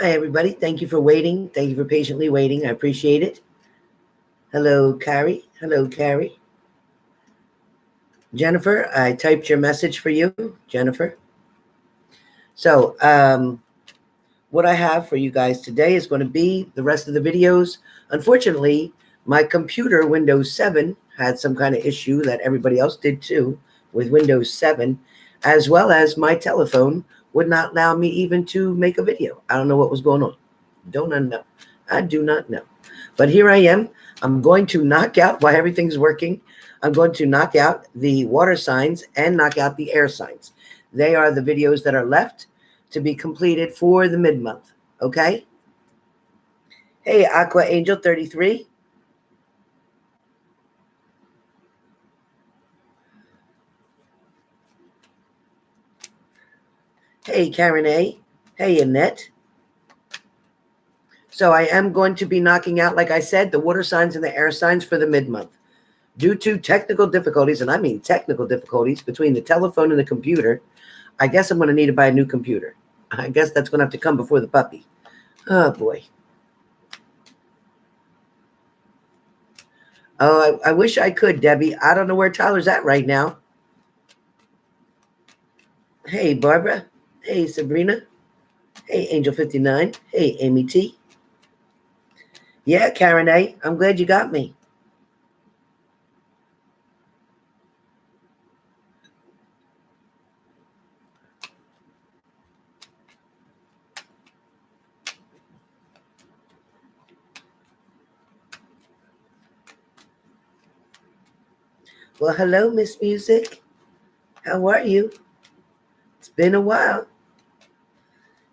Hi, everybody. Thank you for waiting. Thank you for patiently waiting. I appreciate it. Hello, Carrie. Hello, Carrie. Jennifer, I typed your message for you, Jennifer. So, what I have for you guys today is going to be the rest of the videos. Unfortunately, my computer, Windows 7, had some kind of issue that everybody else did too with Windows 7, as well as my telephone would not allow me even to make a video. I don't know what was going on. Don't know. I do not know. But here I am. I'm going to knock out, while everything's working, I'm going to knock out the water signs and knock out the air signs. They are the videos that are left to be completed for the mid-month, okay? Hey, Aqua Angel 33. Hey, Karen A. Hey, Annette. So I am going to be knocking out, like I said, the water signs and the air signs for the mid-month. Due to technical difficulties, and I mean technical difficulties, between the telephone and the computer, I guess I'm going to need to buy a new computer. I guess that's going to have to come before the puppy. Oh, boy. Oh, I wish I could, Debbie. I don't know where Tyler's at right now. Hey, Barbara. Hey, Sabrina. Hey, Angel 59. Hey, Amy T. Yeah, Karen A. I'm glad you got me. Well, hello, Miss Music. How are you? It's been a while.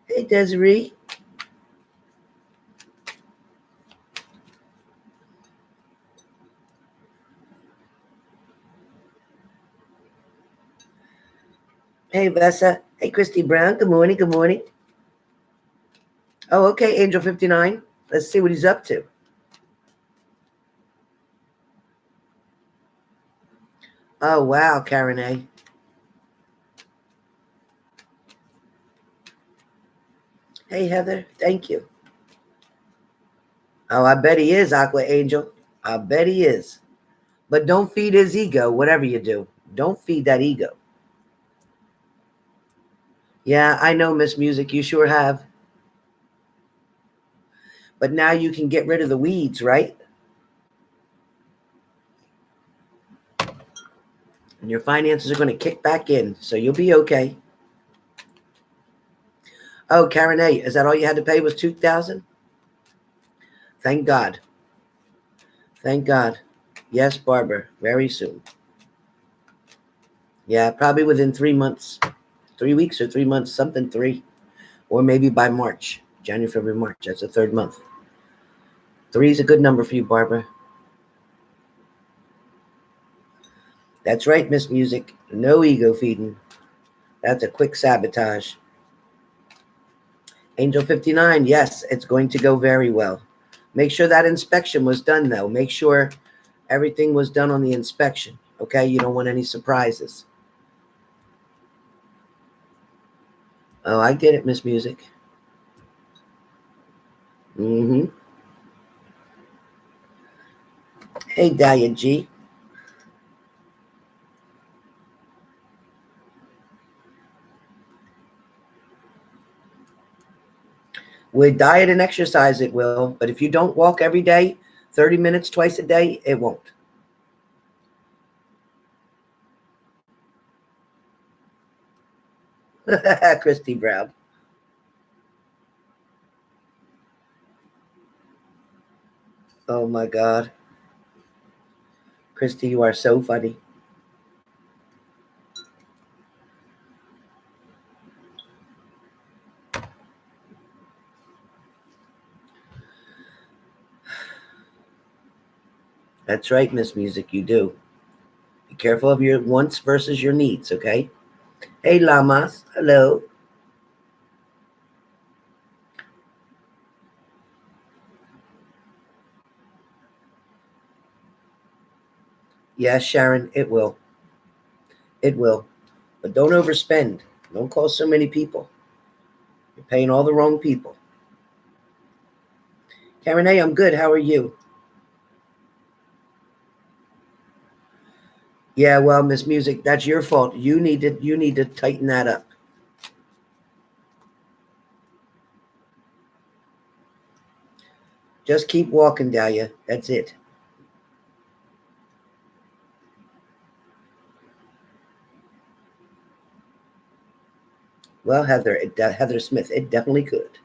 Hey, Desiree. Hey, Vessa. Hey, Christy Brown. Good morning. Good morning. Oh, okay, Angel 59. Let's see what he's up to. Oh, wow, Karen A. Hey, Heather. Thank you. Oh, I bet he is, Aqua Angel. I bet he is. But don't feed his ego, whatever you do. Don't feed that ego. Yeah, I know, Miss Music. You sure have. But now you can get rid of the weeds, right? And your finances are going to kick back in, so you'll be okay. Oh, Karen A., is that all you had to pay was $2,000? Thank God. Thank God. Yes, Barbara, very soon. Yeah, probably within 3 months. 3 weeks or 3 months, something 3. Or maybe by March. January, February, March. That's the 3rd month. 3 is a good number for you, Barbara. That's right, Miss Music. No ego feeding. That's a quick sabotage. Angel 59, yes, it's going to go very well. Make sure that inspection was done, though. Make sure everything was done on the inspection, okay? You don't want any surprises. Oh, I get it, Miss Music. Mm-hmm. Hey, Dahlia G. With diet and exercise, it will. But if you don't walk every day, 30 minutes twice a day, it won't. Christy Brown. Oh, my God. Christy, you are so funny. That's right, Miss Music, you do. Be careful of your wants versus your needs, okay? Hey, Lamas. Hello. Yes, Sharon, it will. It will. But don't overspend. Don't call so many people. You're paying all the wrong people. Karen A, I'm good. How are you? Yeah, well, Miss Music, that's your fault. You need to tighten that up. Just keep walking, Dahlia. That's it. Well, Heather Smith, it definitely could.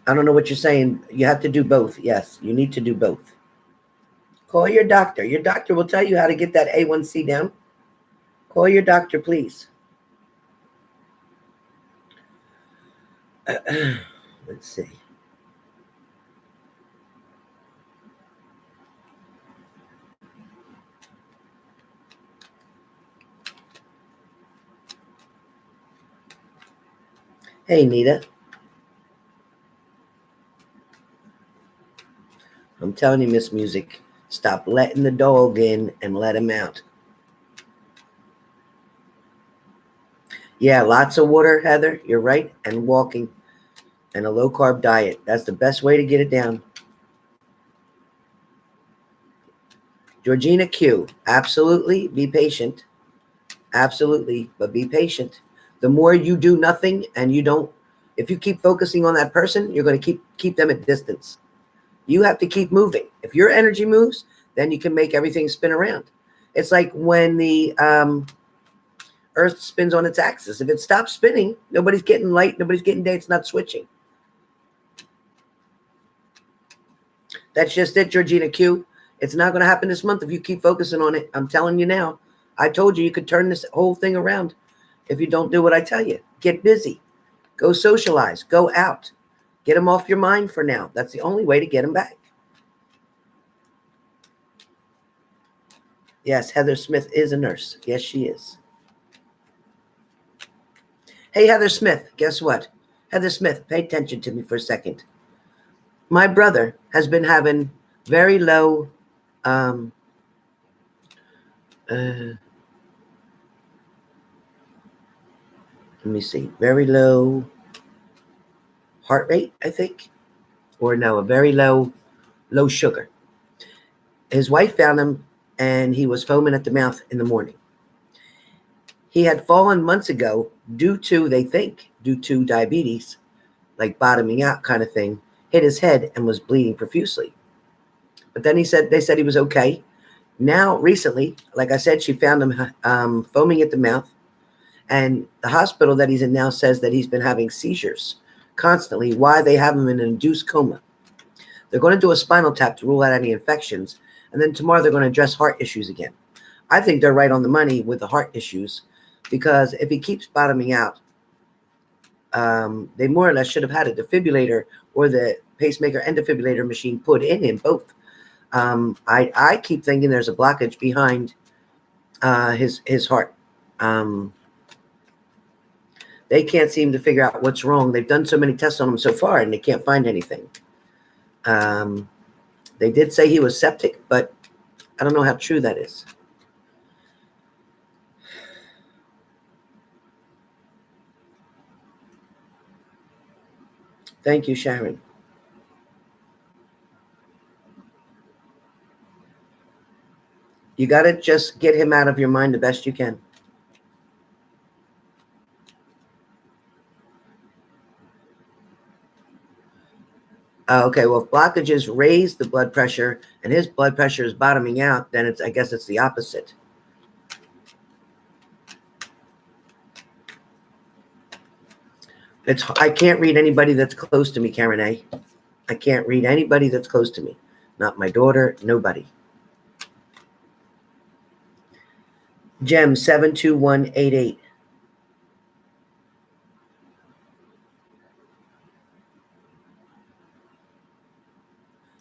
I don't know what you're saying. You have to do both. Yes, you need to do both. Call your doctor. Your doctor will tell you how to get that A1C down. Call your doctor, please. Let's see. Hey, Nita. I'm telling you, Miss Music, stop letting the dog in and let him out. Yeah, lots of water, Heather. You're right. And walking and a low-carb diet. That's the best way to get it down. Georgina Q, absolutely. Be patient. Absolutely. But be patient. The more you do nothing and you don't, if you keep focusing on that person, you're going to keep them at distance. You have to keep moving. If your energy moves, then you can make everything spin around. It's like when the Earth spins on its axis. If it stops spinning, nobody's getting light, nobody's getting day, it's not switching. That's just it, Georgina Q. It's not going to happen this month if you keep focusing on it. I'm telling you now. I told you could turn this whole thing around if you don't do what I tell you. Get busy. Go socialize. Go out. Get them off your mind for now. That's the only way to get them back. Yes, Heather Smith is a nurse. Yes, she is. Hey, Heather Smith, guess what? Heather Smith, pay attention to me for a second. My brother has been having very low let me see, very low heart rate, I think, or no, a very low sugar. His wife found him and he was foaming at the mouth in the morning. He had fallen months ago due to diabetes, like bottoming out kind of thing, hit his head and was bleeding profusely. But then they said he was okay. Now, recently, like I said, she found him foaming at the mouth. And the hospital that he's in now says that he's been having seizures constantly. Why? They have him in an induced coma. They're going to do a spinal tap to rule out any infections. And then tomorrow they're going to address heart issues again. I think they're right on the money with the heart issues, because if he keeps bottoming out, they more or less should have had a defibrillator or the pacemaker and defibrillator machine put in him both. I keep thinking there's a blockage behind his heart. They can't seem to figure out what's wrong. They've done so many tests on him so far, and they can't find anything. They did say he was septic, but I don't know how true that is. Thank you, Sharon. You got to just get him out of your mind the best you can. Okay, well, if blockages raise the blood pressure and his blood pressure is bottoming out, then I guess it's the opposite. I can't read anybody that's close to me, Karen A. I can't read anybody that's close to me. Not my daughter, nobody. Gem 72188.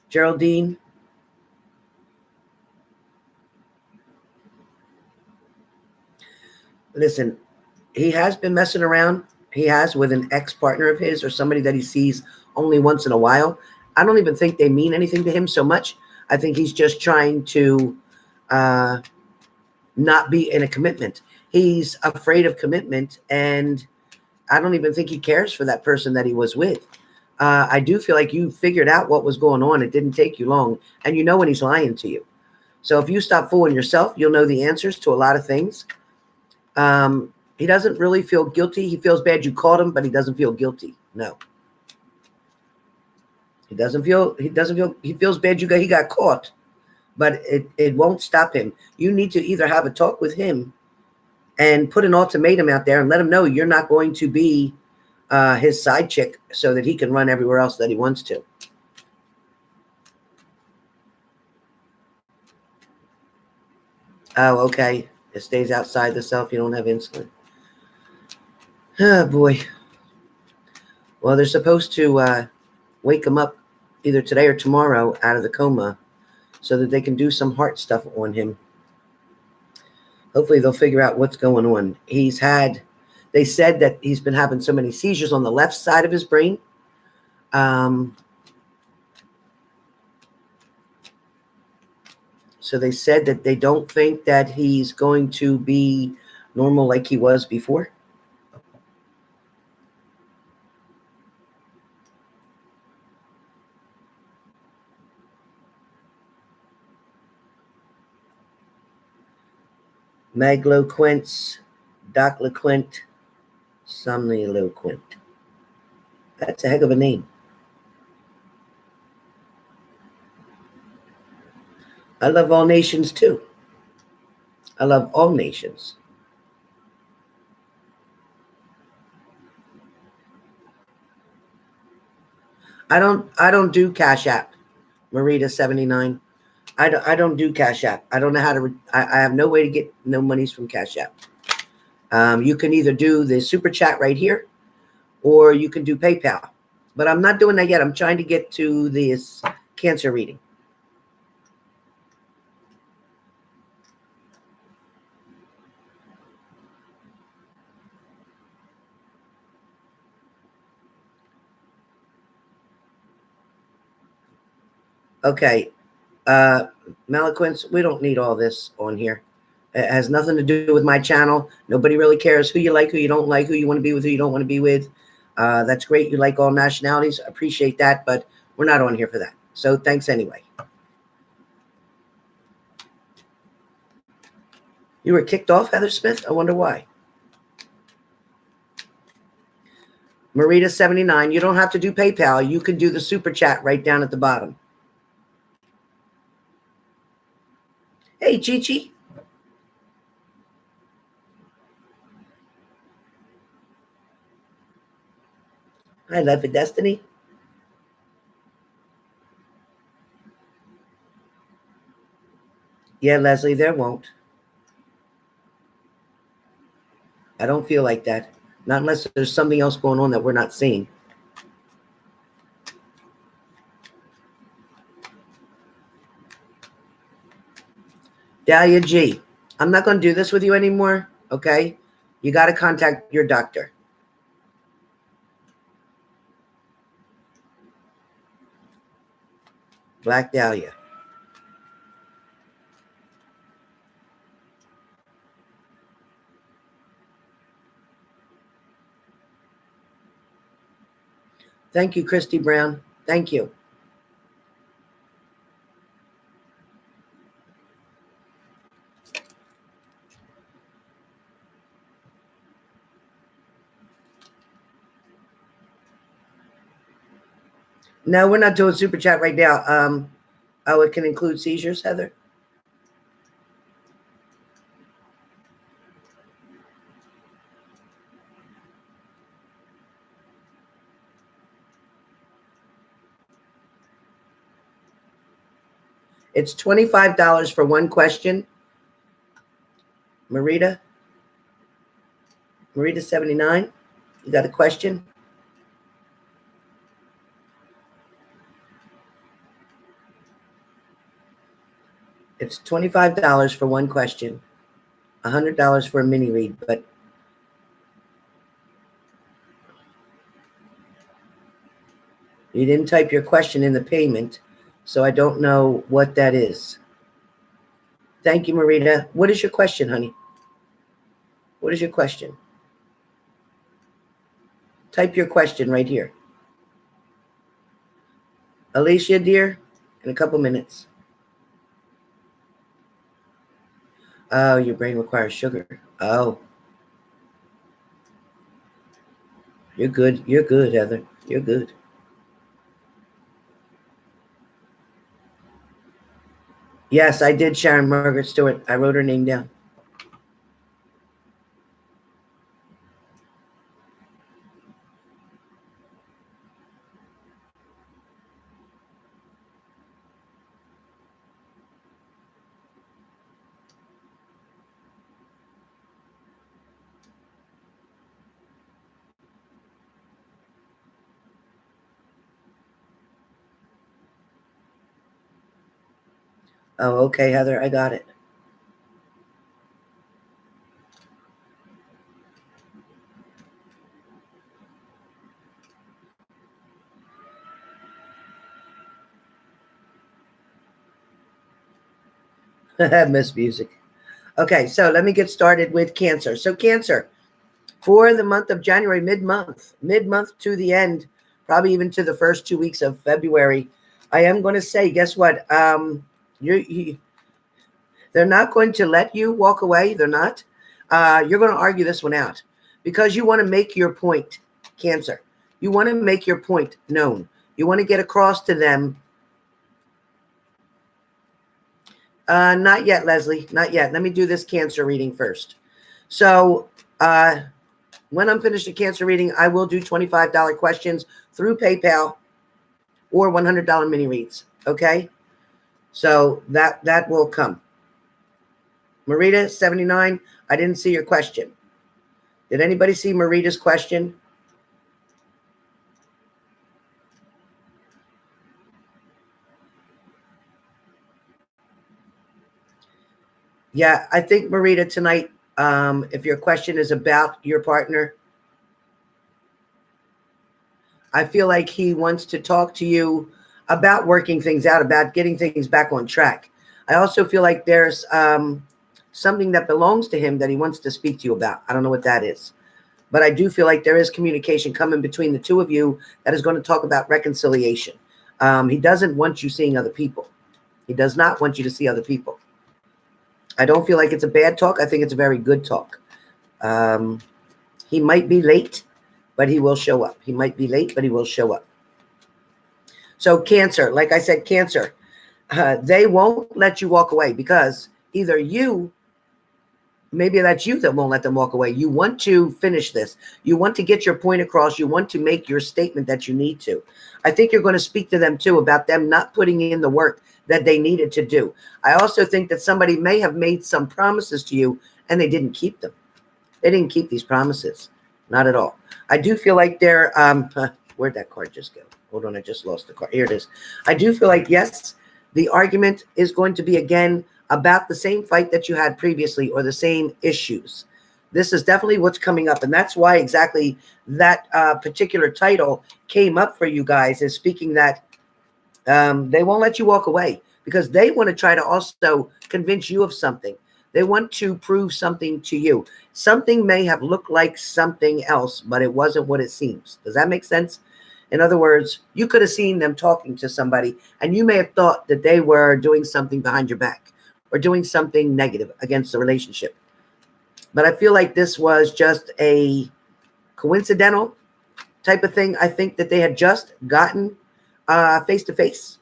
Geraldine. Listen, he has been messing around. He has, with an ex-partner of his or somebody that he sees only once in a while. I don't even think they mean anything to him so much. I think he's just trying to not be in a commitment. He's afraid of commitment, and I don't even think he cares for that person that he was with. I do feel like you figured out what was going on. It didn't take you long. And you know when he's lying to you. So if you stop fooling yourself, you'll know the answers to a lot of things. He doesn't really feel guilty. He feels bad you caught him, but he doesn't feel guilty. No. He feels bad he got caught, but it won't stop him. You need to either have a talk with him and put an ultimatum out there and let him know you're not going to be his side chick so that he can run everywhere else that he wants to. Oh, okay. It stays outside the self. You don't have insulin. Oh, boy. Well, they're supposed to wake him up either today or tomorrow out of the coma so that they can do some heart stuff on him. Hopefully they'll figure out what's going on. They said that he's been having so many seizures on the left side of his brain. So they said that they don't think that he's going to be normal like he was before. Magloquent, docloquent, somniloquent. That's a heck of a name. I love all nations too. I love all nations. I don't do Cash App, Marita79. I don't do Cash App. I don't know how to. I have no way to get no monies from Cash App. You can either do the super chat right here, or you can do PayPal. But I'm not doing that yet. I'm trying to get to this cancer reading. Okay. Malequence, we don't need all this on here. It has nothing to do with my channel. Nobody really cares who you like, who you don't like, who you want to be with, who you don't want to be with. That's great. You like all nationalities. I appreciate that, but we're not on here for that. So thanks anyway. You were kicked off, Heather Smith? I wonder why. Marita79, you don't have to do PayPal. You can do the super chat right down at the bottom. Hey, Chi-Chi. Hi, Love for Destiny. Yeah, Leslie, there won't. I don't feel like that. Not unless there's something else going on that we're not seeing. Dahlia G, I'm not going to do this with you anymore, okay? You got to contact your doctor. Black Dahlia. Thank you, Christy Brown. Thank you. No, we're not doing super chat right now. Oh, it can include seizures, Heather? It's $25 for one question. Marita 79, you got a question? It's $25 for one question, $100 for a mini read, but you didn't type your question in the payment, so I don't know what that is. Thank you, Marita. What is your question, honey? What is your question? Type your question right here. Alicia, dear, in a couple minutes. Oh, your brain requires sugar. Oh. You're good. You're good, Heather. You're good. Yes, I did, Sharon Margaret Stewart. I wrote her name down. Oh, okay, Heather, I got it. Miss Music. Okay, so let me get started with Cancer. So Cancer, for the month of January, mid-month to the end, probably even to the first 2 weeks of February, I am going to say, guess what? They're not going to let you walk away. They're not. You're going to argue this one out because you want to make your point, Cancer. You want to make your point known. You want to get across to them. Not yet, Leslie. Not yet. Let me do this Cancer reading first. So when I'm finished the Cancer reading, I will do $25 questions through PayPal or $100 mini reads. Okay? So that will come. Marita, 79, I didn't see your question. Did anybody see Marita's question? Yeah, I think, Marita, tonight, if your question is about your partner, I feel like he wants to talk to you about working things out, about getting things back on track. I also feel like there's something that belongs to him that he wants to speak to you about. I don't know what that is. But I do feel like there is communication coming between the two of you that is going to talk about reconciliation. He doesn't want you seeing other people. He does not want you to see other people. I don't feel like it's a bad talk. I think it's a very good talk. He might be late, but he will show up. He might be late, but he will show up. So Cancer, like I said, Cancer, they won't let you walk away because either you, maybe that's you that won't let them walk away. You want to finish this. You want to get your point across. You want to make your statement that you need to. I think you're going to speak to them too about them not putting in the work that they needed to do. I also think that somebody may have made some promises to you and they didn't keep them. They didn't keep these promises. Not at all. I do feel like they're, where'd that card just go? Hold on, I just lost the card. Here it is. I do feel like, yes, the argument is going to be, again, about the same fight that you had previously or the same issues. This is definitely what's coming up. And that's why exactly that particular title came up for you guys, is speaking that they won't let you walk away because they want to try to also convince you of something. They want to prove something to you. Something may have looked like something else, but it wasn't what it seems. Does that make sense? In other words, you could have seen them talking to somebody and you may have thought that they were doing something behind your back or doing something negative against the relationship. But I feel like this was just a coincidental type of thing. I think that they had just gotten face-to-face.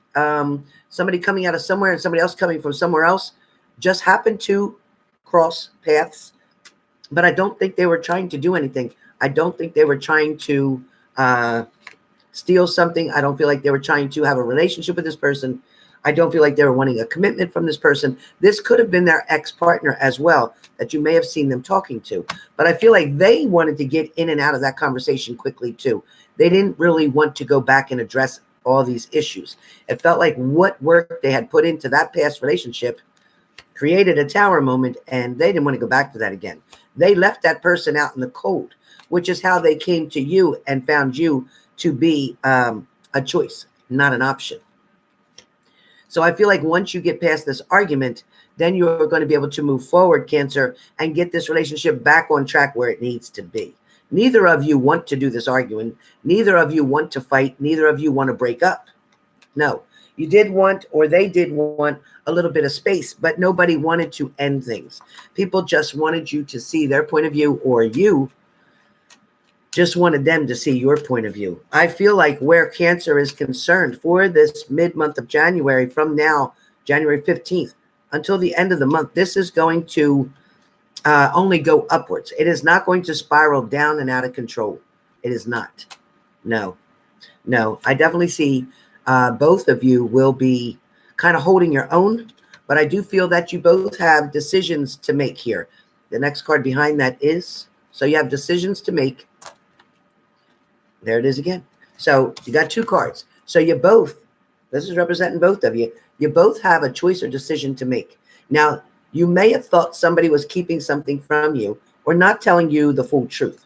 Somebody coming out of somewhere and somebody else coming from somewhere else just happened to cross paths. But I don't think they were trying to do anything. I don't think they were trying to steal something. I don't feel like they were trying to have a relationship with this person. I don't feel like they were wanting a commitment from this person. This could have been their ex-partner as well that you may have seen them talking to. But I feel like they wanted to get in and out of that conversation quickly too. They didn't really want to go back and address all these issues. It felt like what work they had put into that past relationship created a tower moment, and they didn't want to go back to that again. They left that person out in the cold, which is how they came to you and found you to be a choice, not an option. So I feel like once you get past this argument, then you're going to be able to move forward, Cancer, and get this relationship back on track where it needs to be. Neither of you want to do this arguing. Neither of you want to fight. Neither of you want to break up. No, you did want, or they did want, a little bit of space, but nobody wanted to end things. People just wanted you to see their point of view, or you just wanted them to see your point of view. I feel like where Cancer is concerned for this mid-month of January, from now, January 15th, until the end of the month, this is going to only go upwards. It is not going to spiral down and out of control. It is not. No. I definitely see both of you will be kind of holding your own, but I do feel that you both have decisions to make here. The next card behind that is, so you have decisions to make. There it is again. So you got two cards. So you both, this is representing both of you. You both have a choice or decision to make. Now, you may have thought somebody was keeping something from you or not telling you the full truth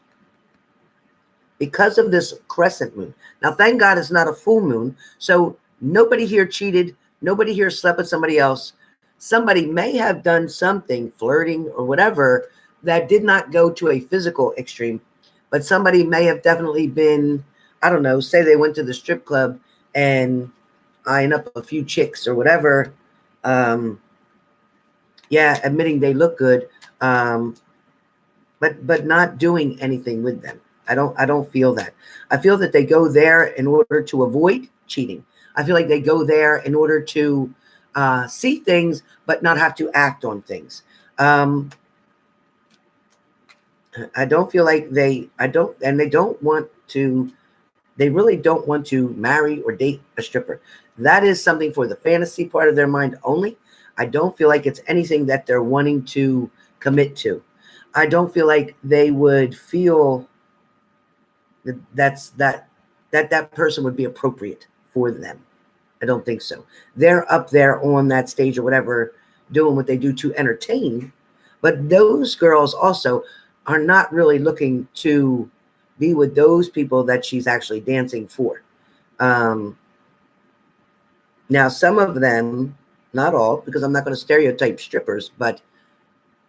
because of this crescent moon. Now, thank God it's not a full moon. So nobody here cheated. Nobody here slept with somebody else. Somebody may have done something, flirting or whatever, that did not go to a physical extreme. But somebody may have definitely been, I don't know, say they went to the strip club and eyeing up a few chicks or whatever. Yeah, admitting they look good, but not doing anything with them. I don't feel that. I feel that they go there in order to avoid cheating. I feel like they go there in order to see things, but not have to act on things. I don't feel like they really don't want to marry or date a stripper. That is something for the fantasy part of their mind only. I don't feel like it's anything that they're wanting to commit to. I don't feel like they would feel that person would be appropriate for them. I don't think so. They're up there on that stage or whatever, doing what they do to entertain. But those girls also are not really looking to be with those people that she's actually dancing for. Now, some of them, not all, because I'm not going to stereotype strippers, but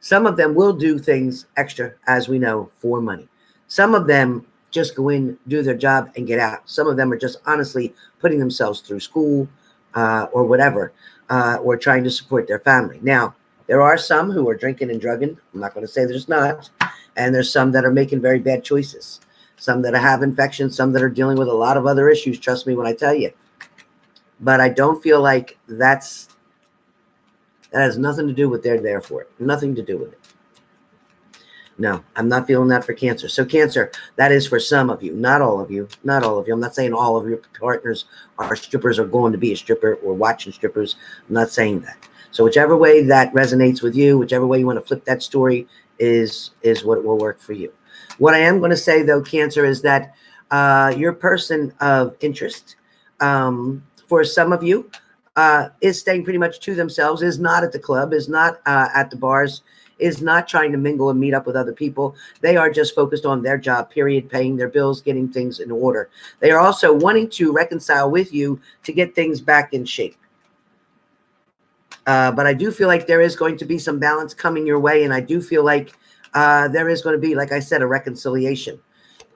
some of them will do things extra, as we know, for money. Some of them just go in, do their job, and get out. Some of them are just honestly putting themselves through school or whatever, or trying to support their family. Now, there are some who are drinking and drugging. I'm not going to say there's not. And there's some that are making very bad choices. Some that have infections, some that are dealing with a lot of other issues. Trust me when I tell you. But I don't feel like that has nothing to do with they're there for it. Nothing to do with it. No, I'm not feeling that for Cancer. So Cancer, that is for some of you, not all of you, not all of you. I'm not saying all of your partners are strippers or going to be a stripper or watching strippers. I'm not saying that. So whichever way that resonates with you, whichever way you want to flip that story is what will work for you. What I am going to say, though, Cancer, is that your person of interest, for some of you, is staying pretty much to themselves, is not at the club, is not at the bars, is not trying to mingle and meet up with other people. They are just focused on their job, period, paying their bills, getting things in order. They are also wanting to reconcile with you to get things back in shape. But I do feel like there is going to be some balance coming your way, and I do feel like there is going to be, like I said, a reconciliation.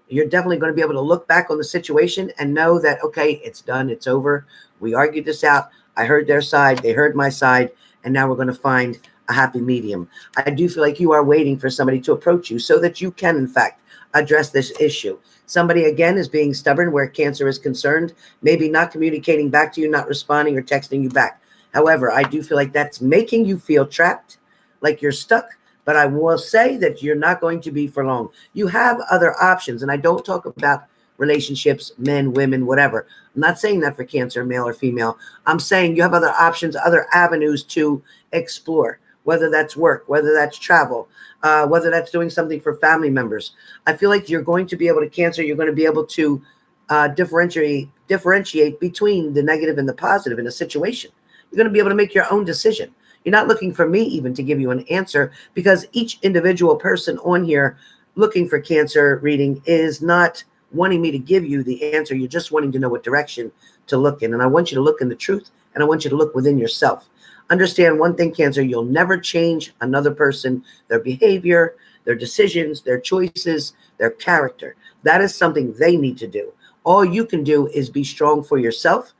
You're definitely going to be able to look back on the situation and know that, okay, it's done, it's over. We argued this out. I heard their side, they heard my side, and now we're going to find a happy medium. I do feel like you are waiting for somebody to approach you so that you can, in fact, address this issue. Somebody, again, is being stubborn where Cancer is concerned, maybe not communicating back to you, not responding or texting you back. However, I do feel like that's making you feel trapped, like you're stuck. But I will say that you're not going to be for long. You have other options. And I don't talk about relationships, men, women, whatever. I'm not saying that for Cancer, male or female. I'm saying you have other options, other avenues to explore, whether that's work, whether that's travel, whether that's doing something for family members. I feel like you're going to be able to, Cancer, you're going to be able to differentiate between the negative and the positive in a situation. You're going to be able to make your own decision. You're not looking for me even to give you an answer, because each individual person on here looking for Cancer reading is not wanting me to give you the answer. You're just wanting to know what direction to look in. And I want you to look in the truth, and I want you to look within yourself. Understand one thing, Cancer, you'll never change another person, their behavior, their decisions, their choices, their character. That is something they need to do. All you can do is be strong for yourself,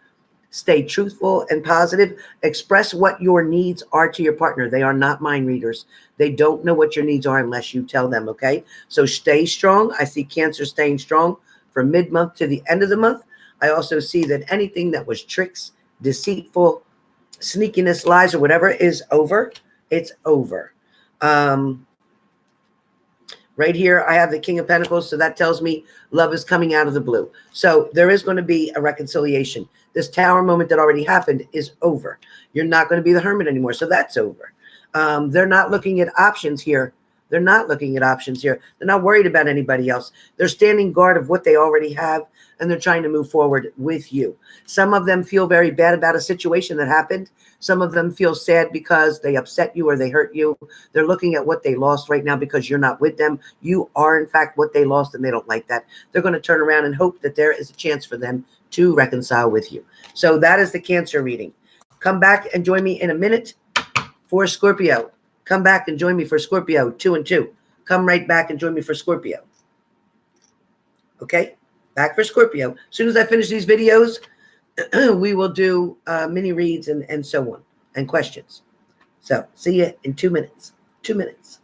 stay truthful and positive, express what your needs are to your partner. They are not mind readers. They don't know what your needs are unless you tell them, okay? So stay strong. I see Cancer staying strong from mid-month to the end of the month. I also see that anything that was tricks, deceitful, sneakiness, lies, or whatever is over. It's over. Right here, I have the King of Pentacles, so that tells me love is coming out of the blue. So there is going to be a reconciliation. This Tower moment that already happened is over. You're not going to be the Hermit anymore, so that's over. They're not looking at options here. They're not looking at options here. They're not worried about anybody else. They're standing guard of what they already have, and they're trying to move forward with you. Some of them feel very bad about a situation that happened. Some of them feel sad because they upset you or they hurt you. They're looking at what they lost right now because you're not with them. You are, in fact, what they lost, and they don't like that. They're going to turn around and hope that there is a chance for them to reconcile with you. So that is the Cancer reading. Come back and join me in a minute for Scorpio. Come back and join me for Scorpio 2 and 2. Come right back and join me for Scorpio. Okay? Back for Scorpio. As soon as I finish these videos, we will do mini reads and so on, and questions. So see you in 2 minutes. 2 minutes.